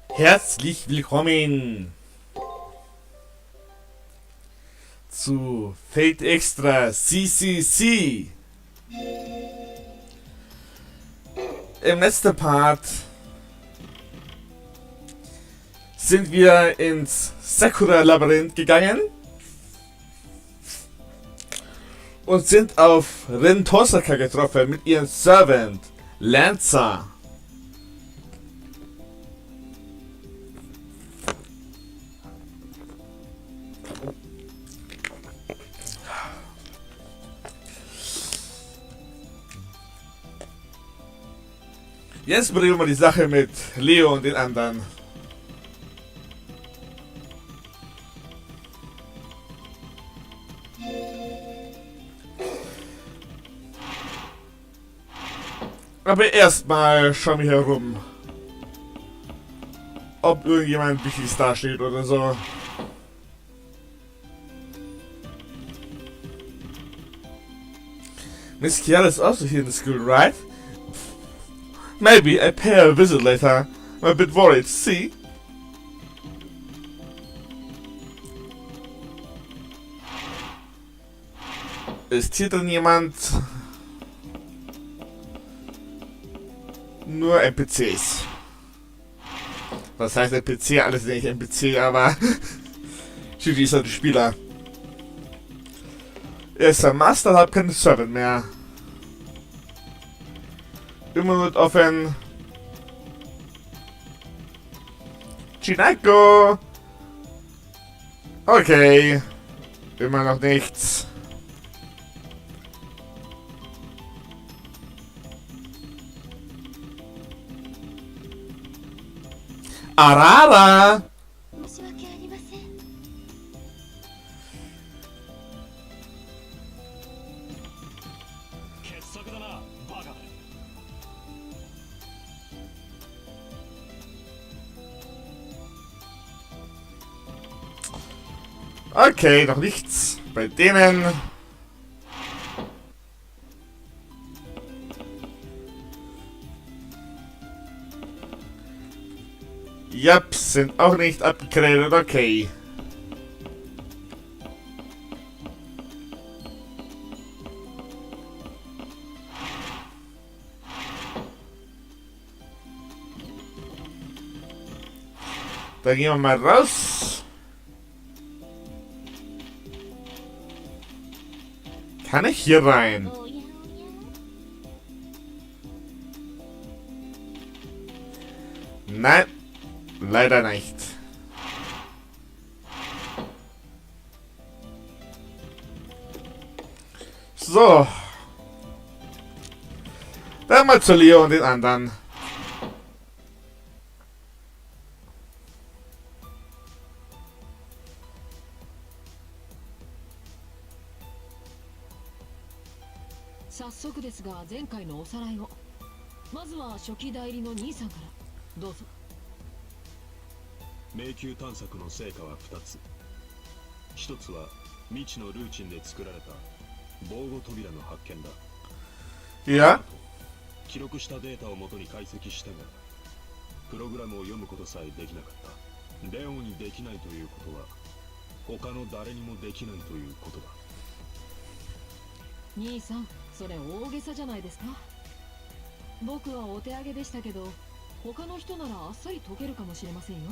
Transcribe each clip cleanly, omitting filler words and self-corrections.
Herzlich willkommen zu Fate Extra CCC. Im letzten Part sind wir ins Sakura-Labyrinth gegangen und sind auf Rin Tosaka getroffen mit ihrem Servant Lancer. Jetzt bringen wir die Sache mit Leo und den anderen. Aber erstmal schauen wir herum, ob irgendjemand Wichtiges dasteht oder so. Miss Kiara is also here in the school, right? Maybe I pay her a visit later. I'm a bit worried, see? Ist hier drin jemand? Nur NPCs. Was heißt NPC? Alles nicht NPC, aber Shinji ist halt ein Spieler. Er ist ein Master, hat keinen Servant mehr. Immer wird offen. Chinako! Okay. Immer noch nichts. Arara! Okay, noch nichts bei denen. Yep, sind auch nicht abgegradet, okay. Dann gehen wir mal raus. Kann ich hier rein? Nein, leider nicht. So. Dann mal zu Leo und den anderen.迷宮探索の成果は2つ。1つは未知のルーチンで作られた防護扉の発見だ。いや、記録したデータを元に解析したが、プログラムを読むことさえできなかった。レオンにできないということは、他の誰にもできないということだ。兄さん、それ大げさじゃないですか。僕はお手上げでしたけど、他の人ならあっさり解けるかもしれませんよ。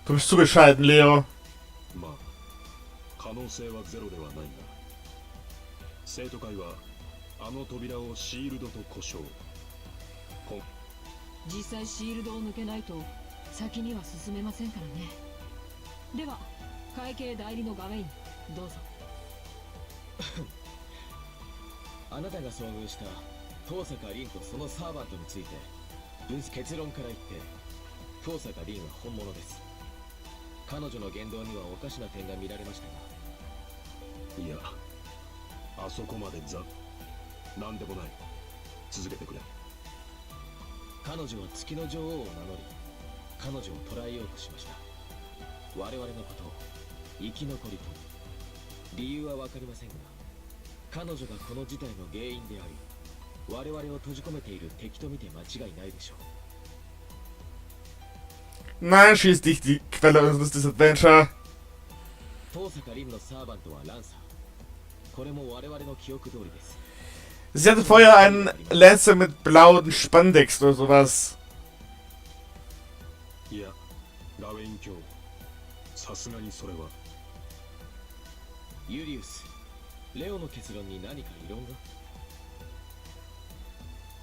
Du bist zu bescheiden, Leo. まあ、可能性はゼロではないが、生徒会はあの扉をシールドと呼称。実際シールドを抜けないと先には進めませんからね。では、会計代理の画面どうぞ。あなたが遭遇した遠坂凛とそのサーバントについて結論から言って遠坂凛は本物です。彼女の言動にはおかしな点が見られましたが、いや、あそこまでなんでもない。続けてくれ。彼女は月の女王を名乗り、彼女を捕らえようとしました。我々のことを生き残りと理由は分かりませんが、彼女がこの事態の原因であり、我々を閉じ込めている敵と見て間違いないでしょう。 Nein, schieß dich die Quelle unseres Adventure. 遠坂凛のサーバントはランサー。これも我々の記憶通りです。 Sie hatte vorher einen Lancer mit blauen Spandex oder sowas. いやラウェイン卿、さすがにそれは。ユリウス、レオの結論に何か異論が？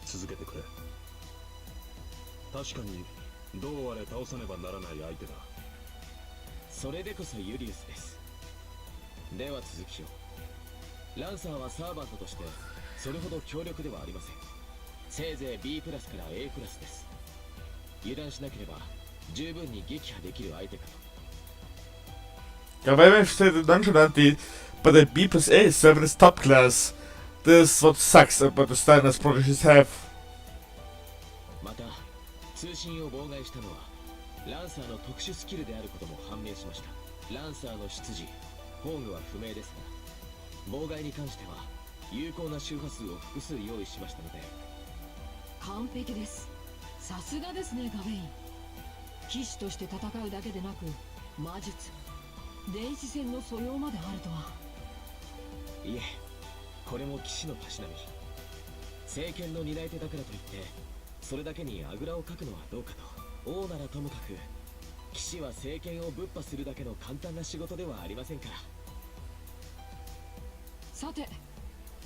続けてくれ。確かにどうあれ倒さねばならない相手だ。それでこそユリウスです。では続きを。ランサーはサーバントとしてそれほど強力ではありません。せいぜい B プラスから A クラスです。油断しなければ十分に撃破できる相手かと。 Ja, weil wir stellen dann schon an, die bei der B plus A Server is top class. This is what sucks about the standards proteges have. また通信を妨害したのはランサーの特殊スキルであることも判明しました。ランサーの出自、宝具は不明ですが、妨害に関しては有効な周波数を複数用意しましたので。完璧です。さすがですねガベイン。騎士として戦うだけでなく魔術、電子戦の素養まであるとは。いえ、これも騎士のたしなみ。政権の担い手だからといってそれだけにあぐらをかくのはどうかと。王ならともかく騎士は政権をぶっ破するだけの簡単な仕事ではありませんから。さて、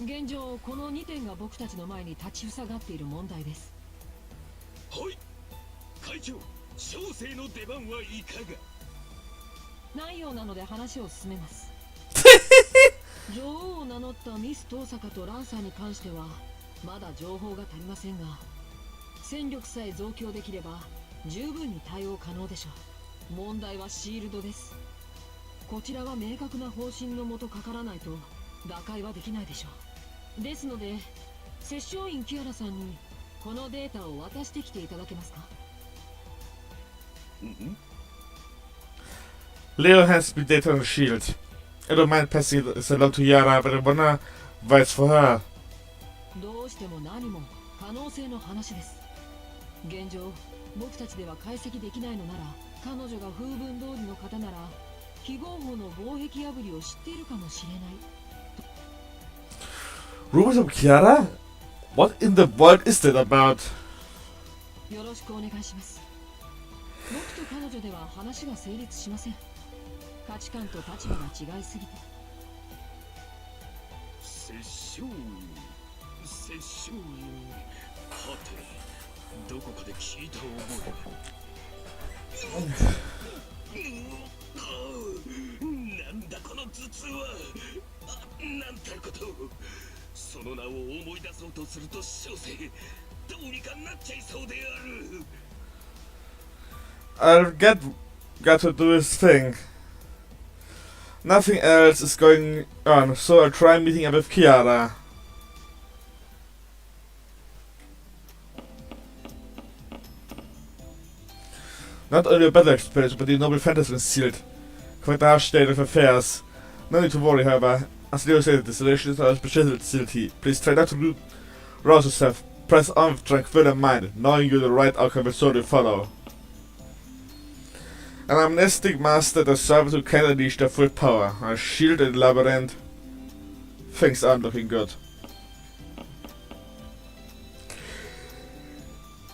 現状この2点が僕たちの前に立ちふさがっている問題です。はい、会長、小生の出番はいかが？ないようなので話を進めます。女王を名乗ったミス遠坂とランサーに関してはまだ情報が足りませんが、戦力さえ増強できれば十分に対応可能でしょう。問題はシールドです。こちらは明確な方針のもとかからないと打開はできないでしょう。ですので摂政員キアラさんにこのデータを渡してきていただけますか？ Leo has been data on the shield. I don't mind passing it along to Yara, but I wonder why it's for her. どうしても何も可能性の話です。現状僕たちでは解析できないのなら、彼女が風文通りの方なら非合法の防壁破りを知っているかもしれない。 Rumors of Kiara? What in the world is that about? よろしくお願いします。僕と彼女では話が成立しません。価値観と立場が違いすぎて。摂政員、はてどこかで聞いた覚え。なんだこの頭痛は。なんてこと。その名を思い出そうとすると小生どうにかなっちゃいそうである。I'll got to do his thing. Nothing else is going on, so I'll try meeting up with Kiara. Not only a battle experience, but the noble fantasy concealed. Quite a harsh state of affairs. No need to worry, however. As Leo said, the solution is our special facility. Please try not to rouse yourself. Press on with tranquil mind, knowing you the right outcome will surely follow. An amnestic master that servants who can unleash their full power. A shield in the labyrinth. Things aren't looking good.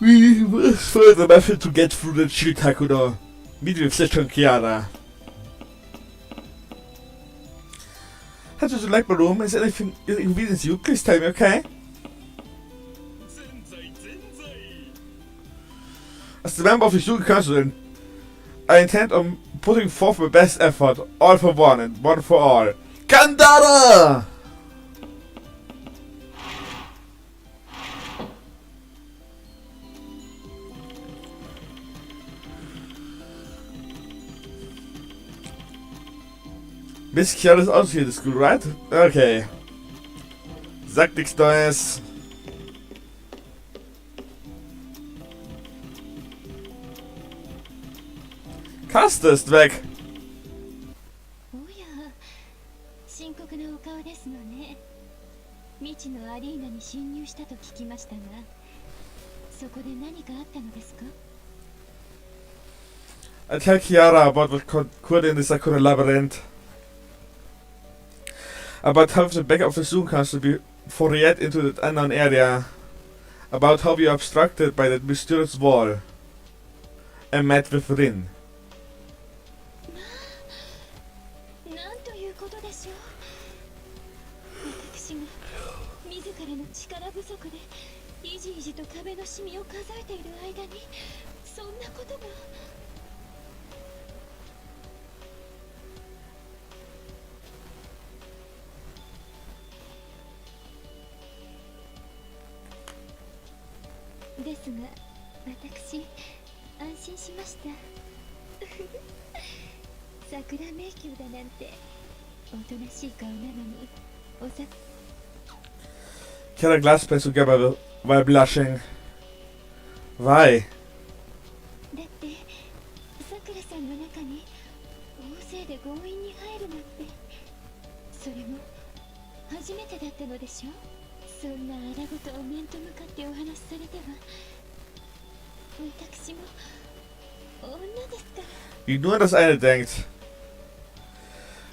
We must find a method to get through the shield Hakuno. Meet with Sitch and Kiara. How did you like my room? Is anything inconvenience you? Please tell me, okay? As the member of the Student Council, I intend on putting forth my best effort, all for one and one for all. Kandara! Miss Kiara is also here at the school, right? Okay. Sagt nichts Neues. Kaste ist weg. おや、深刻なお顔ですのね。未知のアリーナに侵入したと聞聞きましたが、そこで何かあったのですか？ I tell Chiara about what occurred in the Sakura labyrinth. About how the back of the Zoom castle before we head into that unknown area. About how we are obstructed by that mysterious wall. And met with Rin. なんということでしょう。私が自らの力不足でいじいじと壁のシミを数えている間にそんなことが。ですが私安心しました。桜迷宮だなんておとなしい顔なのにおさ Chiara glasped together while blushing. Why? だってさくらさんの中に大勢で強引に入るなんてそれも初めてだったのでしょ。そんなあらごとを面と向かってお話しされては私も女ですから。 Wie nur das eine denkt.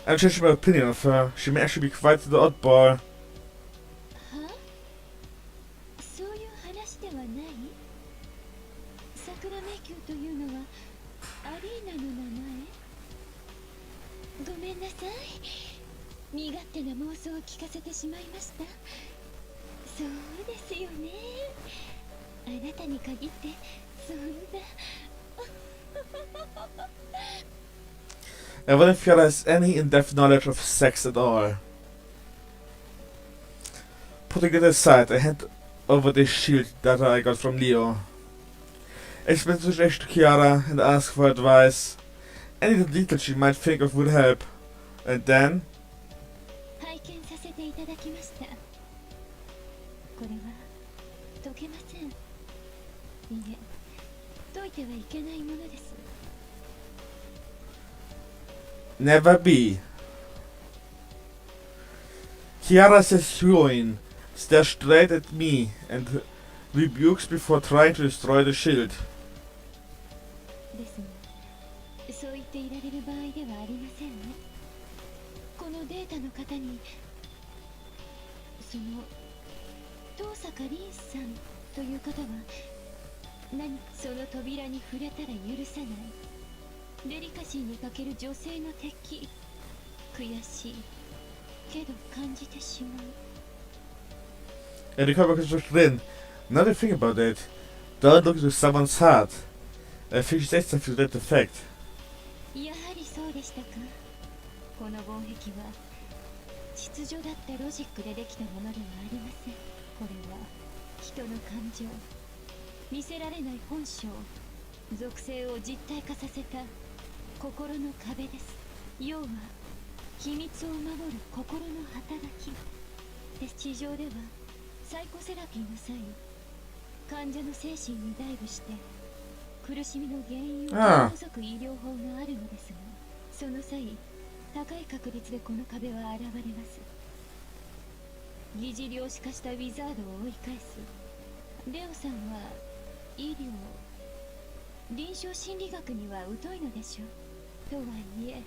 I'm changing my opinion of her. She may actually be quite the oddball. はそういう話ではない。桜迷宮というのはアリーナの名前。ごめんなさい、身勝手な妄想を聞かせてしまいました。そうですよね、あなたに限ってそんな。I wonder if Chiara has any in-depth knowledge of sex at all. Putting it aside, I hand over the shield that I got from Leo. I explain the situation to Chiara and ask for advice. Any detail she might think of would help. And then... 拝見させていただきました。これは解けません。いえ、解いてはいけないものです。 Never be. Chiara says ruin, stares straight at me and rebukes before trying to destroy the shield. ですが、そう言っていられる場合ではありませんね。このデータの方に、その遠坂凛さんという方はその扉に触れたら許さないデリカシーに欠ける女性の敵。悔しいけど感じてしまう。 And the cover was Rin. Now that I think about it, don't look into someone's heart. I think she said something to that effect. やはりそうでしたか。この防壁は秩序だったロジックでできたものではありません。これは人の感情、見せられない本性、属性を実体化させた心の壁です。要は秘密を守る心の働きで、地上ではサイコセラピーの際、患者の精神にダイブして苦しみの原因を取り除く医療法があるのですが、その際高い確率でこの壁は現れます。疑似量子化したウィザードを追い返す。レオさんは医療、臨床心理学には疎いのでしょう。とはいえ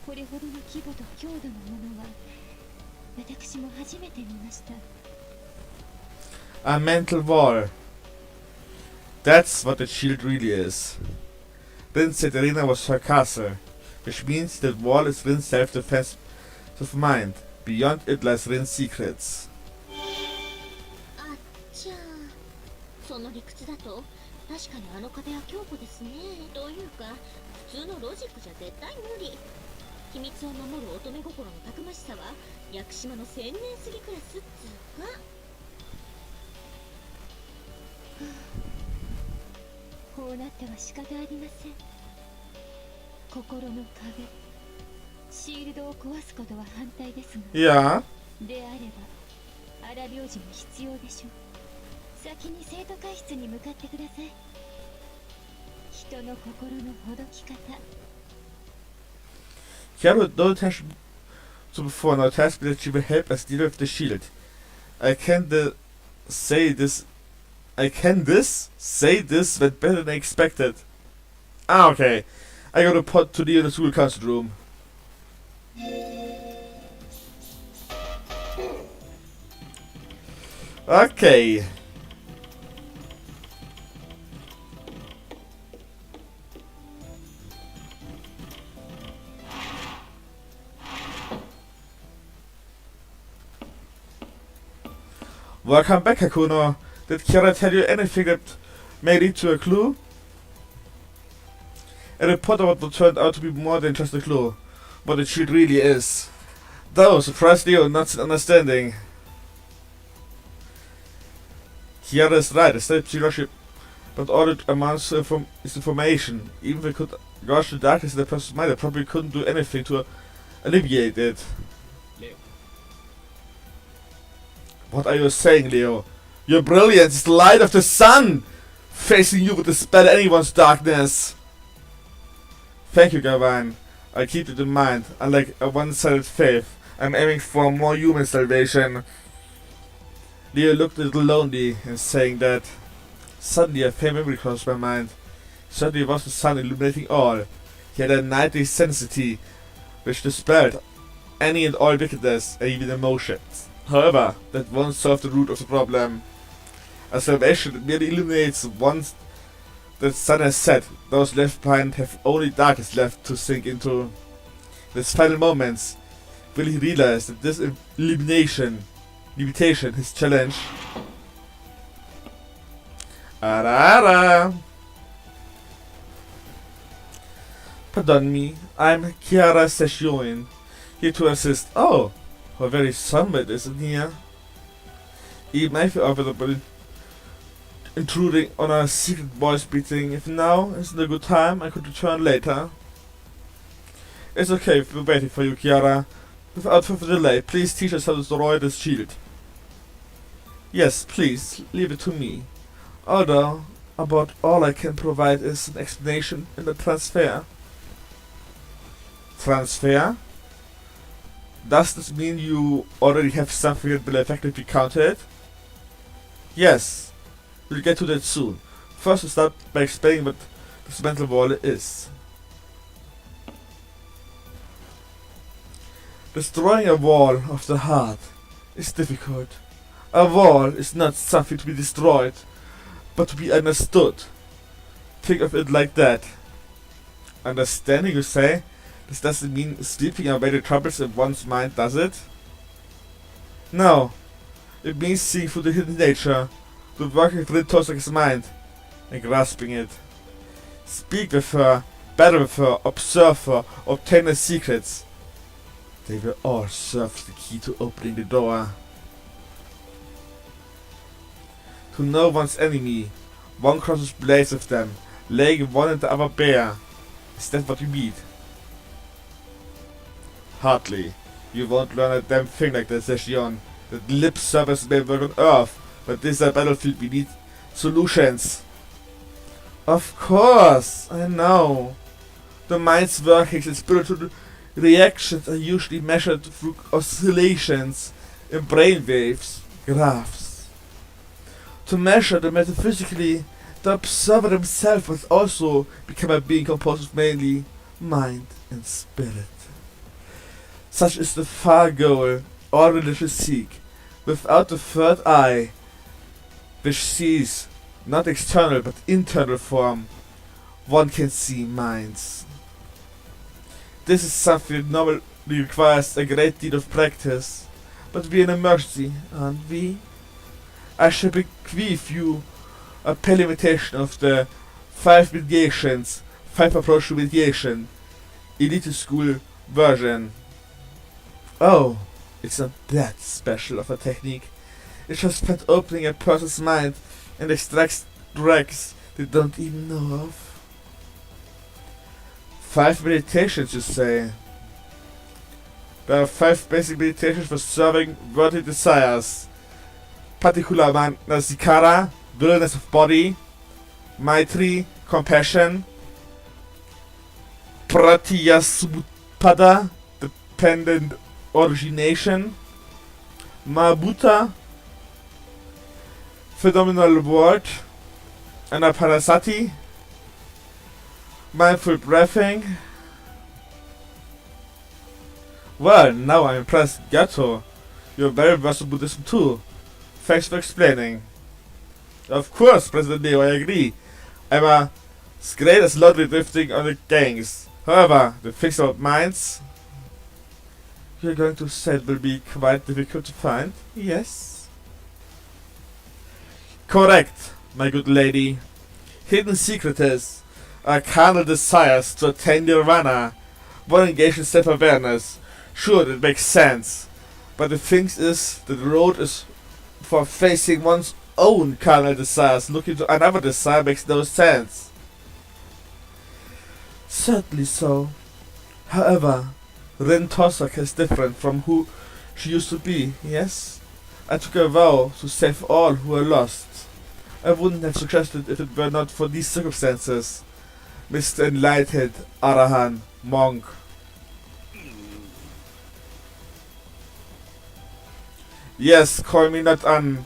これほどの規模と強度のものは私も初めて見ました。 A mental wall. That's what the shield really is. Rin said Arena was her castle, which means that wall is Rin's self-defense of mind. Beyond it lies Rin's secrets. あっちゃー、その理屈だと確かにあの壁は強固ですね。というか普通のロジックじゃ絶対無理。秘密を守る乙女心のたくましさは屋久島の千年すぎクラスっつうか。こうなっては仕方ありません。心の壁、シールドを壊すことは反対ですが、 Ja. であれば荒療治も必要でしょう。先に生徒会室に向かってください。人の心のほどき方。 Chiara had no attention to before, now tasked me that she will help us deal with the shield. I can say this. I can say this went better than expected. Ah, okay. I got a pot to the school council room. Okay. Welcome back, Hakuno. Did Kira tell you anything that may lead to a clue? A report about what turned out to be more than just a clue. What it shield really is. Though, surprised Leo not understanding. Kira is right, a state leadership, but all it amounts to is information. Even if it could gouge the darkness in the person's mind, it probably couldn't do anything to alleviate it. Leo. What are you saying, Leo? Your brilliance is the light of the sun! Facing you would dispel anyone's darkness! Thank you, Gawain. I'll keep it in mind. Unlike a one-sided faith, I'm aiming for more human salvation. Leo looked a little lonely in saying that. Suddenly a faint memory crossed my mind. Certainly it was the sun illuminating all. He had a nightly sensitivity which dispelled any and all wickedness and even emotions. However, that won't solve the root of the problem. As salvation merely illuminates once the sun has set, those left behind have only darkness left to sink into. In his final moments, will he realize that this limitation, his challenge. Arara! Pardon me, I'm Chiara Sessioin, here to assist. Oh, how very sunlit isn't here? Even I feel over intruding on a secret voice meeting. If now isn't a good time, I could return later. It's okay if we're waiting for you, Chiara. Without further delay, please teach us how to destroy this shield. Yes, please, leave it to me. Although, about all I can provide is an explanation in the transfer. Transfer? Does this mean you already have something that will effectively counter it? Yes, we'll get to that soon. First, we'll start by explaining what this mental wall is. Destroying a wall of the heart is difficult. A wall is not something to be destroyed, but to be understood. Think of it like that. Understanding, you say? This doesn't mean sweeping away the troubles in one's mind, does it? No. It means seeing through the hidden nature, the working within Tosaki's mind, and grasping it. Speak with her, battle with her, observe her, obtain her secrets. They will all serve the key to opening the door. To know one's enemy, one crosses blades with them, laying one and the other bare. Is that what you mean? Hardly. You won't learn a damn thing like that, Session. That lip service may work on Earth, but this is a battlefield. We need solutions. Of course, I know. The mind's workings and spiritual reactions are usually measured through oscillations in brainwaves, graphs. To measure them metaphysically, the observer himself must also become a being composed of mainly mind and spirit. Such is the far goal all religions seek. Without the third eye, which sees not external but internal form, one can see minds. This is something that normally requires a great deal of practice, but we're in an emergency, aren't we? I shall bequeath you a limitation of the 5 mediations, 5 approach to mediation, elite school version. Oh, it's not that special of a technique. It's just spent opening a person's mind and extracts drugs they don't even know of. 5 meditations, you say? There are 5 basic meditations for serving worldly desires. Particular Manasika, willingness of body, Maitri, compassion, Pratyasmupada, dependent origination, Mahabhuta, phenomenal world, anapanasati, mindful breathing. Well, now I'm impressed, Gato. You're very versed in Buddhism too. Thanks for explaining. Of course, President Neo, I agree. I'm as great as lottery drifting on the gangs. However, the things about mines, you're going to say it will be quite difficult to find? Yes. Correct, my good lady. Hidden secrets are carnal desires to attain nirvana. One engaged in self-awareness. Sure, it makes sense. But the thing is, that the road is for facing one's own carnal desires. Looking to another desire makes no sense. Certainly so. However, Rin Tosak is different from who she used to be, yes? I took a vow to save all who are lost. I wouldn't have suggested if it were not for these circumstances. Mr. Enlightened Arahan Monk. Yes, call me not an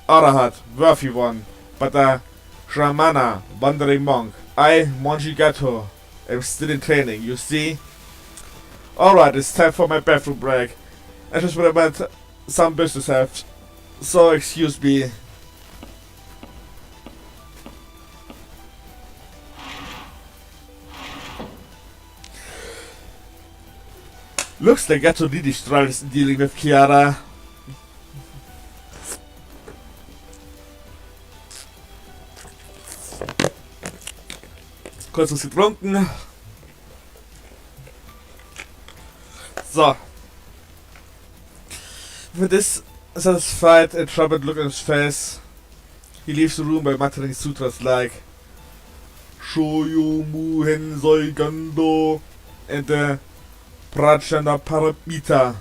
Arahat, worthy one, but a Shramana, wandering monk. I, Monji Gato, am still in training, you see? Alright, it's time for my bathroom break. I just remembered some business have, so excuse me. Looks like Gato really struggles in dealing with Chiara. Kurz was getrunken. So. With this satisfied and troubled look on his face, he leaves the room by muttering sutras like Shoyo Muhen Zoi Gando and the Prajna Paramita.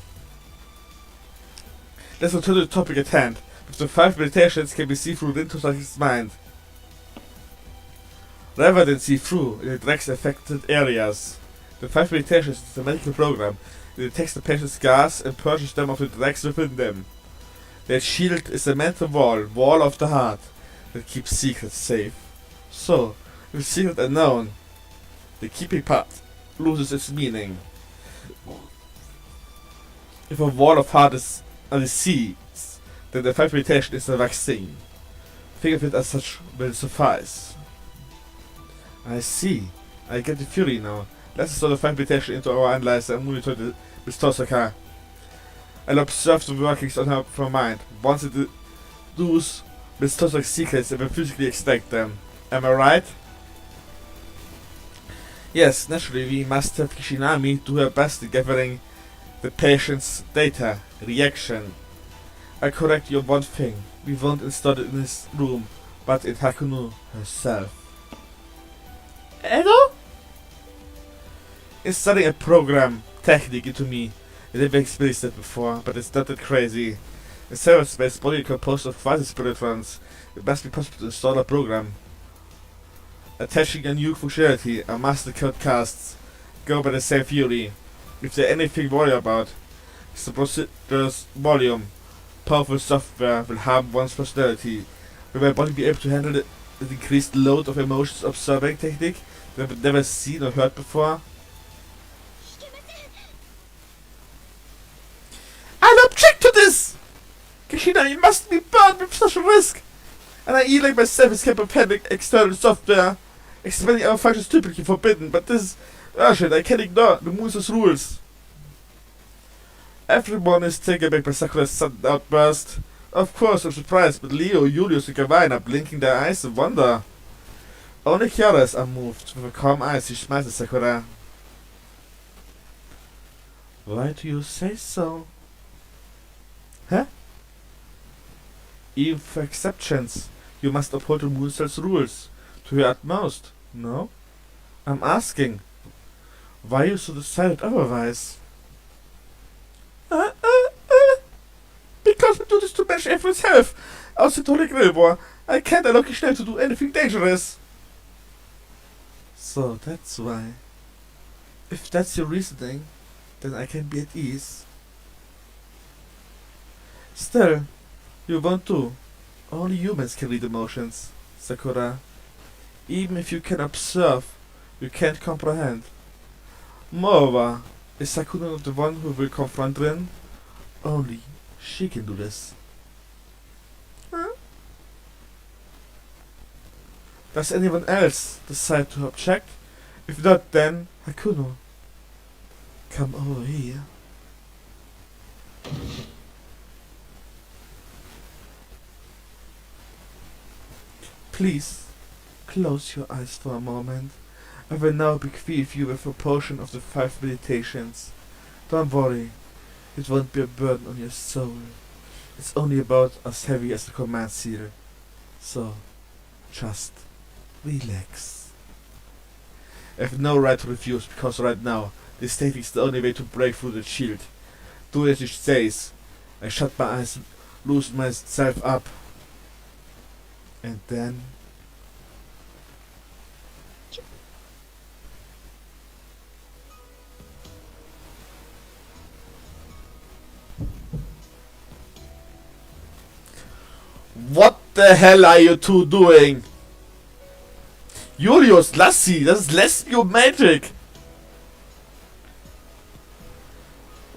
Let's return to the topic at hand. With the 5 meditations can be seen through Rintosaki's mind. Rather than see through, it directs affected areas. The 5 meditations is a medical program. It detects the patient's scars and purges them of the dregs within them. Their shield is a mental wall of the heart, that keeps secrets safe. So, if secrets are known, the keeping part loses its meaning. If a wall of heart is a disease, then the 5 meditation is a vaccine. Think of it as such will suffice. I see. I get the theory now. Let's install the 5 meditation into our analyzer and monitor the Miss Tosaka. I'll observe the workings on her mind. Once it does, Miss Tosaka's secrets, and will physically extract them. Am I right? Yes, naturally we must have Kishinami do her best in gathering the patient's data, reaction. I correct you on one thing. We won't install it in his room, but in Hakunu herself. Edo? Installing a program technique into me. I never experienced that before, but it's not that crazy. In cyberspace, body composed of quasi-spiritrons, it must be possible to install a program. Attaching a new functionality, a master code casts, go by the same theory. If there's anything to worry about, it's the procedure's volume. Powerful software will harm one's personality. Will my body be able to handle the increased load of emotions observing technique that I've never seen or heard before? I'll object to this! Kishina, you must be burned with such a risk! And I like myself is capable of handling external software. Expanding our functions is typically forbidden, but this is urgent. I can't ignore the Musa's rules. Everyone is taken aback by Sakura's sudden outburst. Of course, I'm surprised, but Leo, Julius, and Kawaii are blinking their eyes in wonder. Only Kiara is unmoved. With a calm eye, she smiles at Sakura. Why do you say so? Huh? Even for exceptions, you must uphold the Musa's rules to your utmost, no? I'm asking, why you so decided otherwise? Because we do this to manage everyone's health. Außer Holy Grill War, I can't allow Kishnell to do anything dangerous. So that's why. If that's your reasoning, then I can be at ease. Still, you won't do. Only humans can read emotions, Sakura. Even if you can observe, you can't comprehend. Moreover, is Sakura not the one who will confront Rin? Only she can do this. Huh? Does anyone else decide to object? If not, then Hakuno, come over here. Please, close your eyes for a moment. I will now bequeath you with a portion of the 5 meditations. Don't worry, it won't be a burden on your soul. It's only about as heavy as the command seal. So, just relax. I have no right to refuse, because right now, this technique is the only way to break through the shield. Do as it says. I shut my eyes and loosen myself up. And then... What the hell are you two doing? Julius, lass sie! Das ist Lesbio Magic!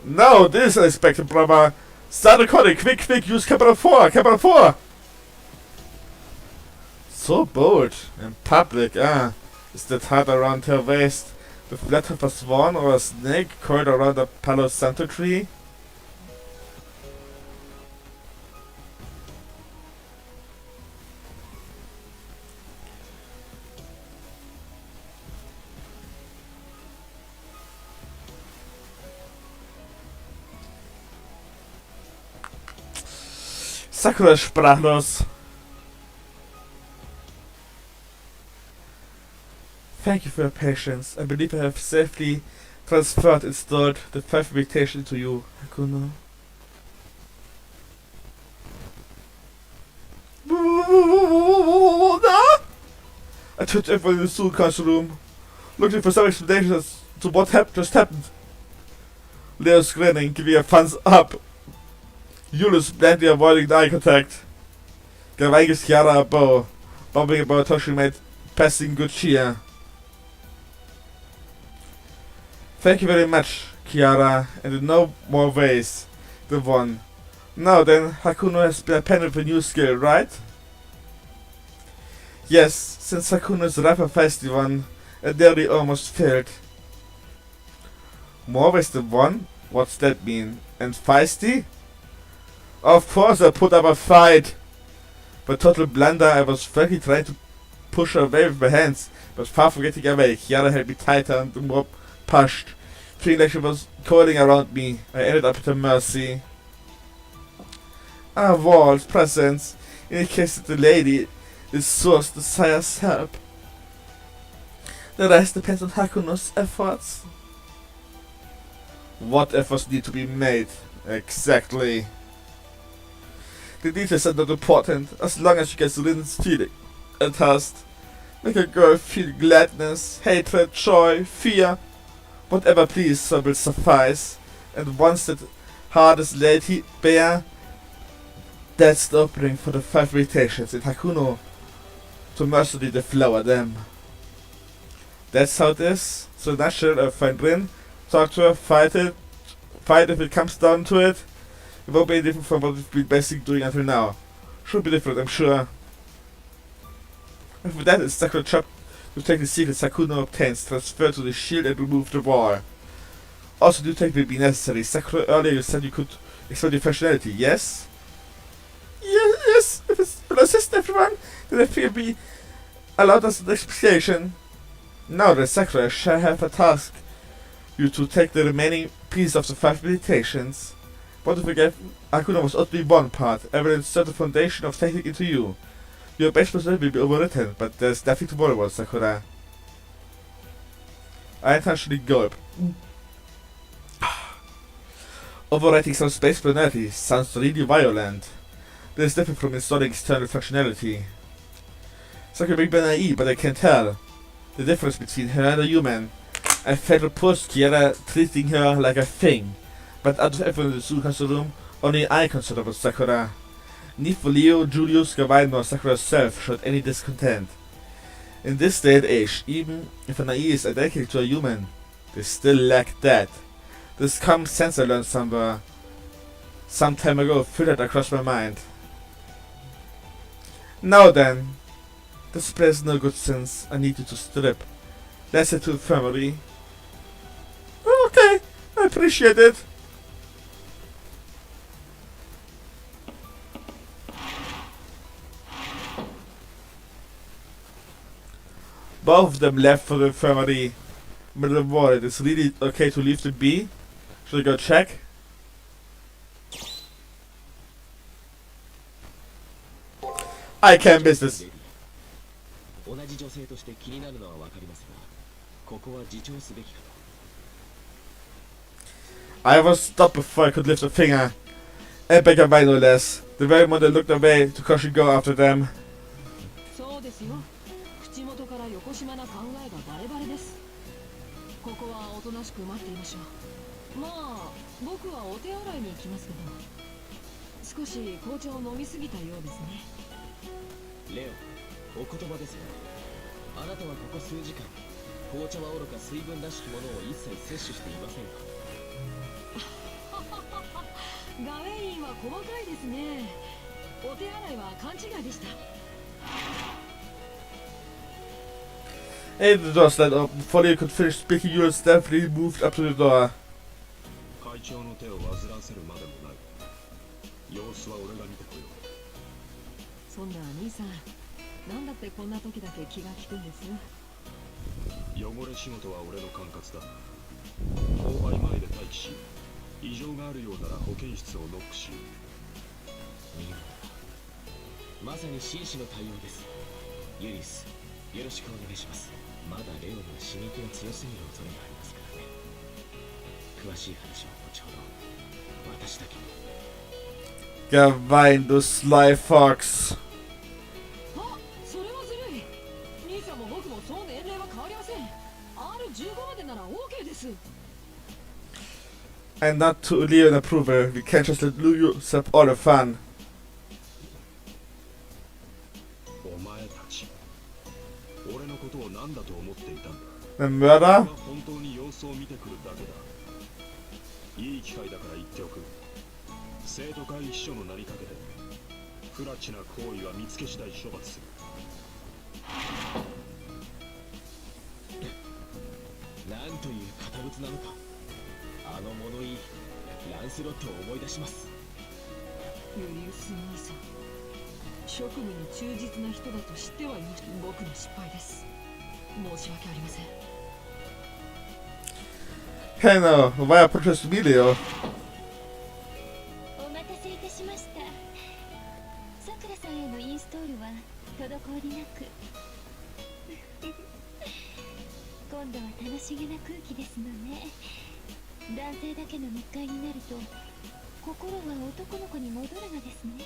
No, this is unexpected, brother. Start recording, quick, use camera 4! So bold, in public, Is that heart around her waist, the flat of a swan or a snake coiled around a Palo Santo tree? Sakura ist sprachlos. Thank you for your patience. I believe I have safely installed the 5 meditation into you, Hakuno. I turned everyone in the school room, looking for some explanation as to what just happened. Leo's grinning, giving a thumbs up. Julius blandly avoiding the eye contact. Gavai's Chiara a bow, bumping about how she made passing good cheer. Thank you very much, Chiara, and in no more ways than one. Now then, Hakuno has been appended with a new skill, right? Yes, since Hakuno is a rather feisty one, and nearly almost failed. More ways than one? What's that mean? And feisty? Of course I put up a fight! But total blunder, I was frankly trying to push her away with my hands, but far from getting away. Chiara held me tighter and more pushed. Feeling like she was coiling around me, I ended up at her mercy. Ah, walls, presents, in the case that the lady is source desires help. The rest depends on Hakuno's efforts. What efforts need to be made? Exactly. The details are not important, as long as she gets Rin's feeling at last. Make a girl feel gladness, hatred, joy, fear, whatever please will suffice. And once that heart is laid bare, that's the opening for the 5 meditations in Hakuno to mercifully deflower them. That's how it is. So natural, I find Rin, talk to her, fight if it comes down to it. It won't be any different from what we've been basically doing until now. Should be different, I'm sure. And for that, it's Sakura's job to take the secrets Hakuno obtains, transfer to the shield and remove the wall. Also, new tech will be necessary. Sakura, earlier you said you could expand your functionality, yes? Yes, if it will assist everyone, then I feel be allowed us an explanation. Now then, Sakura, I shall have a task. You to take the remaining piece of the 5 meditations. But if forget, Hakuno was only one part. I will insert the foundation of technique into you. Your base personality will be overwritten, but there's nothing to worry about, Sakura. I intentionally gulp. Overwriting some space personality sounds really violent. This is different from installing external functionality. Sakura may be naive, but I can tell the difference between her and a human. I felt repulsed Chiara treating her like a thing. But out of everyone in the Sukansu room, only I consider about Sakura. Neither Leo, Julius, Gawain, nor Sakura herself showed any discontent. In this day and age, even if an AI is identical to a human, they still lack that. This common sense I learned somewhere, some time ago, filtered across my mind. Now then, this place no good since I need you to strip. Let's head to the infirmary. Okay, I appreciate it. Both of them left for the infirmary. But I'm worried, it's really okay to leave them be? Should I go check? I can business. 同じ女性として気になるのはわかりますが、ここは自重すべきかと。 I was stopped before I could lift a finger. And beg away no less. The very moment I looked away to caution go after them. そうですよ。口元から横島な考えがバレバレです。ここはおとなしく待っていましょう。まあ、僕はお手洗いに行きますけど、少し紅茶を飲みすぎたようですね。レオ、お言葉ですが、あなたはここ数時間、紅茶はおろか水分らしきものを一切摂取していませんか？ガウェインは細かいですね。お手洗いは勘違いでした。 And the door slid open. Before you could finish speaking, you had stealthily moved up to the door. 会長の手を煩わせるまでもない。様子は俺が見てこよう。そんな兄さん、なんだってこんな時だけ気が利くんです？汚れ仕事は俺の管轄だ。購買前で待機し、異常があるようなら保健室をノックしよう。見事だ。まさに紳士の対応です。ユリス、よろしくお願いします。まだレオには刺激が強すぎる恐れがありますからね。詳しい話は後ほど。私だけに。Gawain, du sly fox. あ、それはずるい。兄さんも僕もそう年齢は変わりません。R15 までなら OK です。 And not to Leo and approval. We can't just let Leo usurp all the fun. お前たち、俺のことを何だと思っていたんだ。 The murder? 本当に様子を見てくるだけだ。いい機会だから言っておく。生徒会秘書の名にかけて不埒な行為は見つけ次第処罰する。なんという堅物なのか。あの物言い、ランスロットを思い出します。ユリウス兄さん、職務に忠実な人だと知ってはいました。僕の失敗です。申し訳ありません。 Hey no, why approach me, Leo? お待たせいたしました。さくらさんへのインストールは滞りなく。今度は楽しげな空気ですのね。男性だけの密会になると心は男の子に戻るのですね。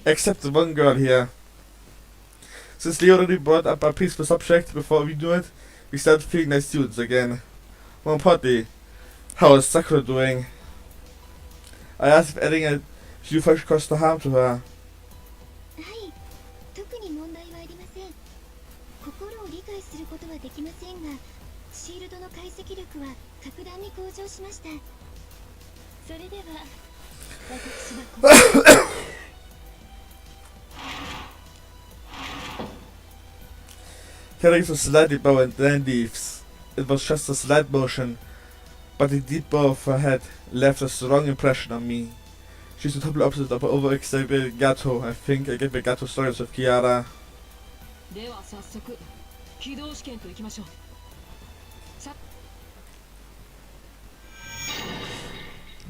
Except the one girl here. Since Leo already brought up a peaceful subject before we knew it, we started feeling like students again. More importantly, how is Sakura doing? I asked if adding a few fresh caused no harm to her. はい、特に問題はありません。心を理解することはできませんが、シールドの解析力は格段に向上しました。それでは、私はこのCarrying so slightly bow and then leaves. It was just a slight motion, but the deep bow of her head left a strong impression on me. She's the total opposite of an overexaggerated Gato. I think I get my Gato stories with Kiara. では早速起動試験といきましょう。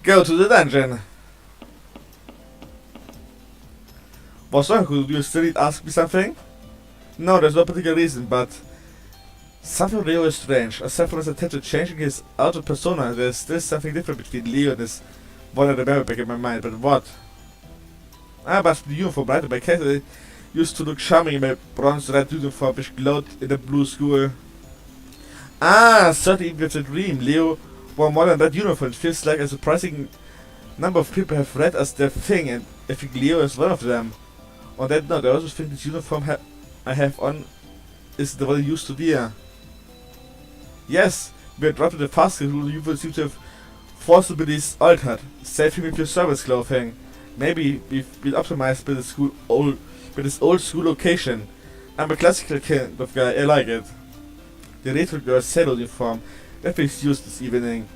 Go to the dungeon! Was wrong? Could you still ask me something? No, there's no particular reason, but something Leo is strange. Aside from his attempt at changing his outer persona, there's still something different between Leo and this one at the memory back in my mind. But what? I must be uniform, right? In my case, I used to look charming in my bronze red uniform, which glowed in the blue school. Ah, certainly even with a dream, Leo wore more than that uniform. It feels like a surprising Number of people have red as their thing, and I think Leo is one of them. On that note, I also think this uniform I have on is the one I used to wear. Yes, we adopted the fast rule. You will seem to have forcibly altered. Same thing with your service clothing. Maybe we've been optimized by this old school location. I'm a classical kind of guy. I like it. The retro girl sailor uniform that we used this evening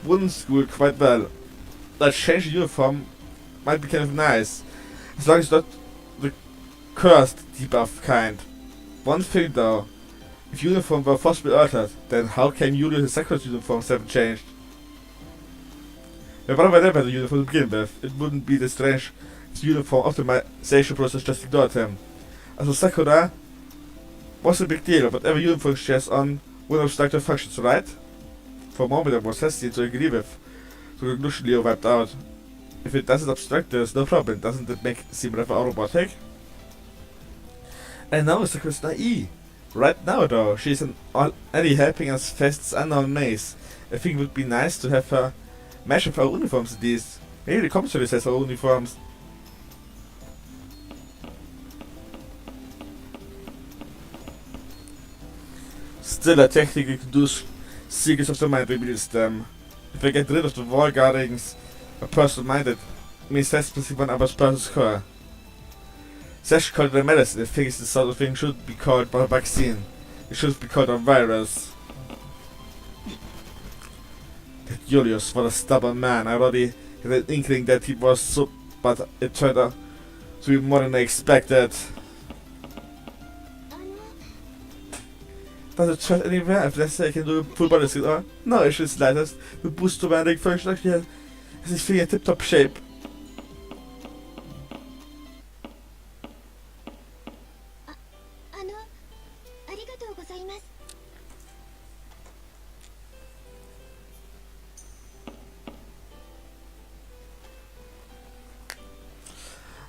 wouldn't school quite well. That change the uniform might be kind of nice, as long as it's not the cursed debuff kind. One thing though, if uniforms were forcibly altered, then how came Julius and Sakura's uniforms haven't changed? If one of them had a uniform to begin with, it wouldn't be this strange if the uniform optimization process just ignored him. Also Sakura was a big deal, whatever uniform she has on would obstruct her functions, right? For a moment I was hesitant to agree with. The conclusion Leo wiped out. If it doesn't obstruct, there's no problem. Doesn't it make it seem rather robotic? And now Sakura's naive. Right now though, she's already helping us face this unknown maze. I think it would be nice to have her match with our uniforms at least. Maybe the commissary has our uniforms. Still, I technically could do Secrets of the Mind reveals them. If I get rid of the wall guardings, a person minded means less specific one other person's core. Sash called it a medicine. I think it's the sort of thing should be called a vaccine. It should be called a virus. That Julius was a stubborn man. I already had an inkling that he was so, but it turned out to be more than I expected. Does it trust anywhere? If let's say I can do a full body scan or no issues slightest. The boost to my function actually has his finger in tip top shape.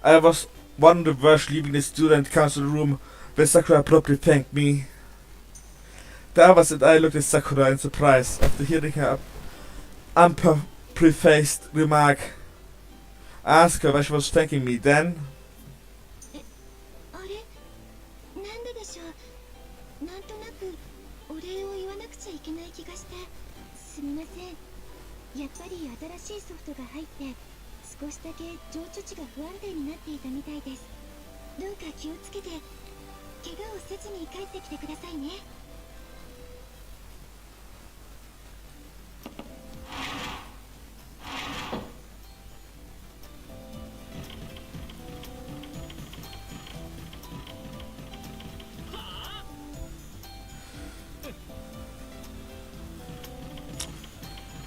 I was one of the worst leaving the student council room when Sakura abruptly thanked me. The others and I looked at Sakura in surprise after hearing her prefaced remark. I asked her why she was thanking me then.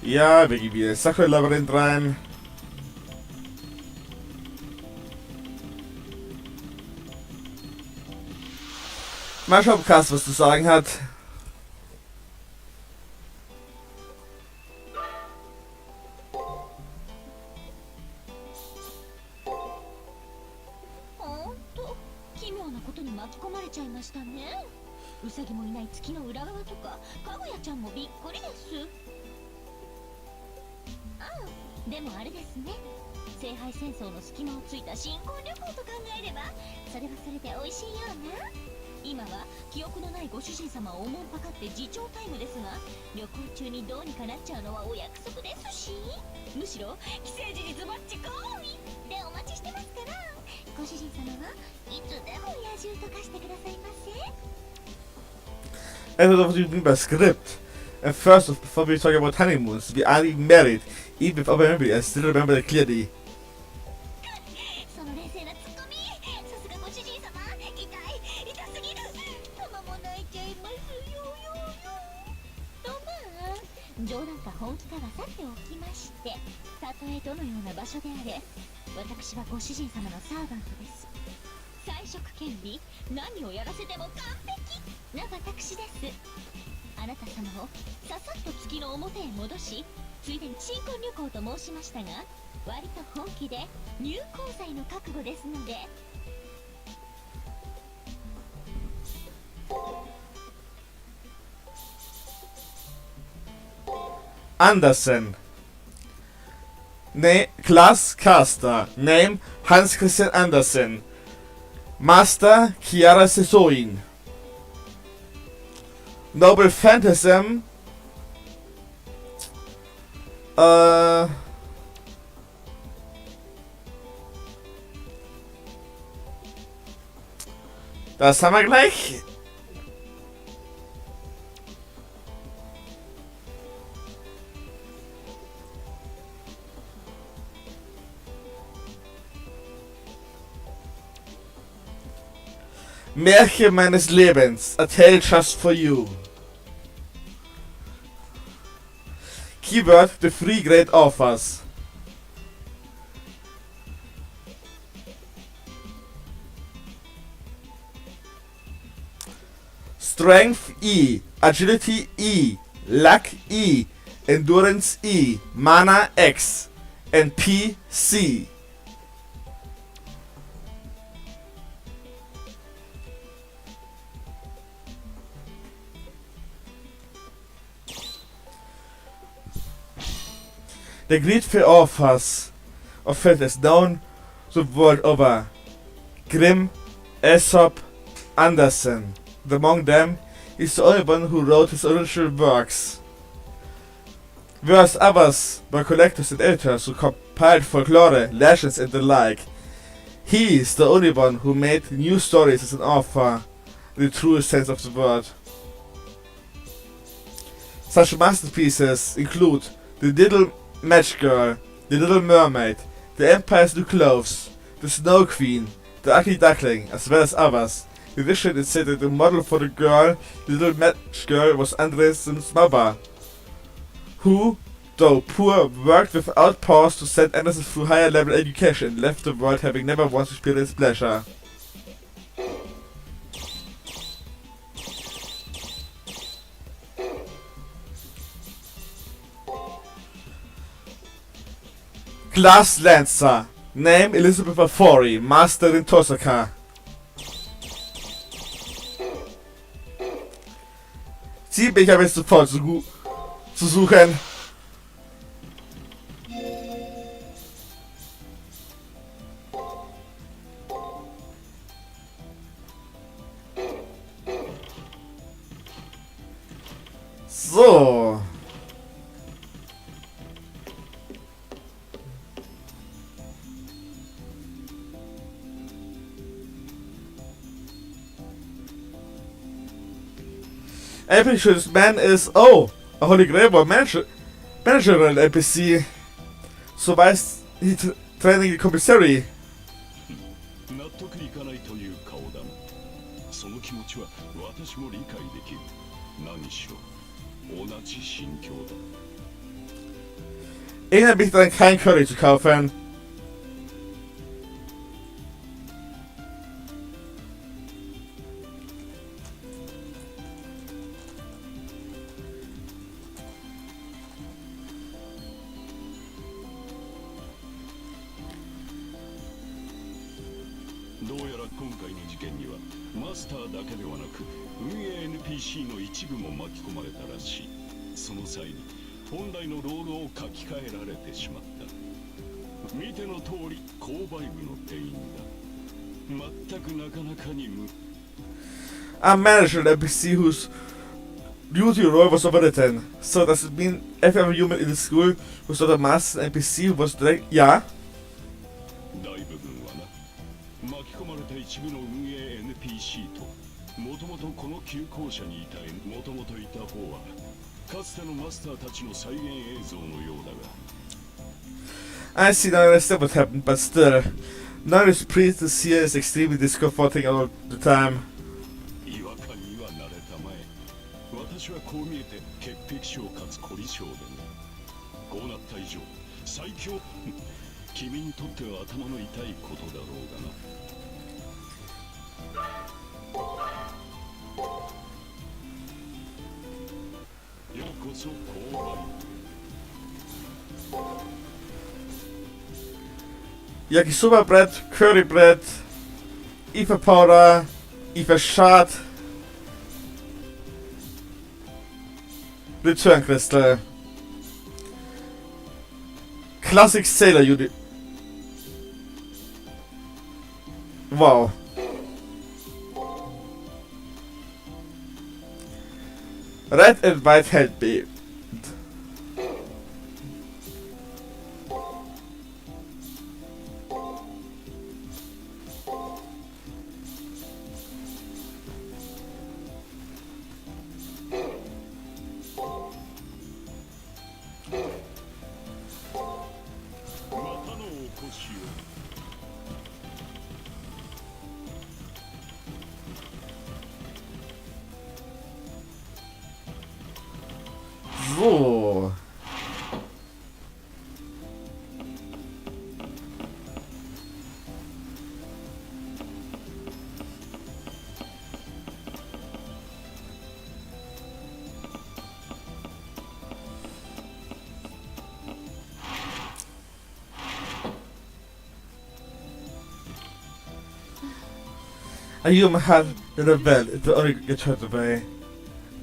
Ja, wir gehen wieder ins Sakura-Labyrinth rein. Mal schauen, ob Cass was zu sagen hat. I don't know what you mean by script. And first, before we talk about honeymoons, we aren't even married. Even with our memory, I still remember it clearly. Andersen. Nee, Class Caster. Name Hans Christian Andersen. Master Chiara Sesoin. Noble Phantasm. Das haben wir gleich. Märchen meines Lebens. A tale just for you. Keyword: the three great authors. Strength E, Agility E, Luck E, Endurance E, Mana X, and P C. The great three authors of fantasy known the world over: Grimm, Aesop, Andersen. Among them, is the only one who wrote his original works. Whereas others were collectors and editors who compiled folklore, legends and the like, he is the only one who made new stories as an author in the truest sense of the word. Such masterpieces include The Little Match Girl, The Little Mermaid, The Empire's New Clothes, The Snow Queen, The Ugly Duckling, as well as others. In addition, it said that the model for the girl, Little Match Girl, was Andresen's mother, who, though poor, worked without pause to send Andersen through higher level education and left the world having never once experienced pleasure. Glass Lancer. Name Elizabeth Afori, Master in Tosaka. Sie mich aber jetzt sofort zu suchen. So. I'm sure this man is, oh, a Holy Grail manager NPC. So weiß he training the commissary. 納得いかないという顔だな。その気持ちは私も理解できる。何しろ同じ心境だ。Erinnert mich daran, kein Curry zu kaufen. NPC の一部も巻き込まれたらしい。その際に本来のロールを書き換えられてしまった。見ての通り購買部の店員だ。全くなかなかにI managed an NPC whose duty role was overwritten. So does it mean every human in the school who's not a master NPC was direct? Yeah. 大部分はな。巻き込まれた一部の運営 NPC ともともとこの旧校舎にいたもともといた方はかつてのマスターたちの再現映像のようだが I see now understand what happened, but still, now this priestess here is extremely discomforting all the time. 違和感には慣れたまえ。私はこう見えて潔癖症かつ凝り性でね。こうなった以上最強君にとっては頭の痛いことだろうがな。ようこそ購買。Yakisoba bread, curry bread, ether powder, ether shard, return crystal. Classic Sailor Unit. Wow. Red and White Headband. So. A human had the rebel, the only get hurt away.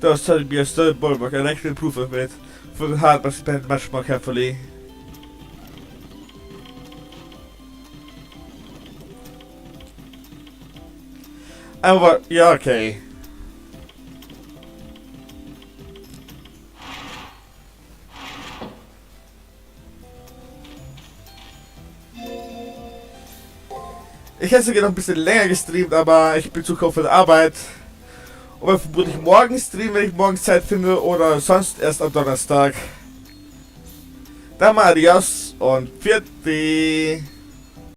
Those telling me a stone bulwark and actually proof of it, for the heart must spend much more carefully. And what? Yeah, okay. Ich hätte sogar noch ein bisschen länger gestreamt, aber ich bin zu kaum für die Arbeit. Und wir vermutlich morgen streamen, wenn ich morgens Zeit finde, oder sonst erst am Donnerstag. Dann mal adios und Pfiat.